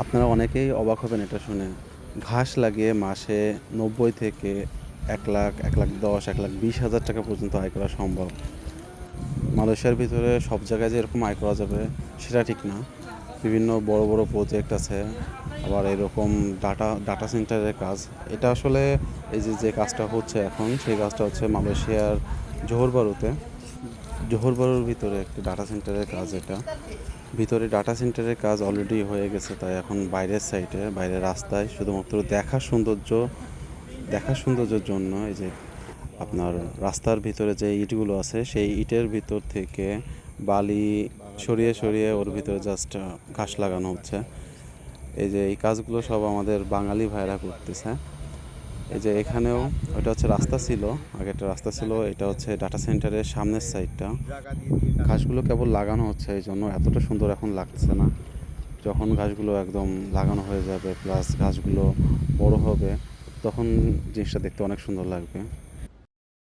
আপনারা অনেকেই অবাক হবেন এটা শুনে। ঘাস লাগিয়ে মাসে ৯০ থেকে ১,০০,০০০, ১,১০,০০০, ১,২০,০০০ টাকা পর্যন্ত আয় করা সম্ভব। মালয়েশিয়ার ভিতরে সব জায়গায় যে এরকম আয় করা যাবে সেটা ঠিক না। বিভিন্ন বড়, বড় প্রজেক্ট আছে। আবার এরকম ডাটা সেন্টারের কাজ। এটা আসলে এই যে কাজটা হচ্ছে এখন সেই কাজটা হচ্ছে মালয়েশিয়ার জোহর বারুতে। জোহর বারুর ভিতরে একটি ডাটা সেন্টারের কাজ এটা। ভিতরে ডাটা সেন্টারের কাজ অলরেডি হয়ে গেছে, তাই এখন বাইরের সাইডে, বাইরের রাস্তায় শুধুমাত্র দেখার সৌন্দর্যের জন্য এই যে আপনার রাস্তার ভিতরে যে ইটগুলো আছে সেই ইটের ভিতর থেকে বালি সরিয়ে সরিয়ে ওর ভিতরে জাস্ট ঘাস লাগানো হচ্ছে। এই যে এই কাজগুলো সব আমাদের বাঙালি ভাইরা করতেছে। এই যে এখানেও ওটা হচ্ছে রাস্তা ছিল, আগে একটা রাস্তা ছিল, এটা হচ্ছে ডাটা সেন্টারের সামনের সাইডটা। ঘাসগুলো কেবল লাগানো হচ্ছে, এই জন্য এতটা সুন্দর এখন লাগছে না। যখন ঘাসগুলো একদম লাগানো হয়ে যাবে প্লাস ঘাসগুলো বড় হবে তখন জিনিসটা দেখতে অনেক সুন্দর লাগবে।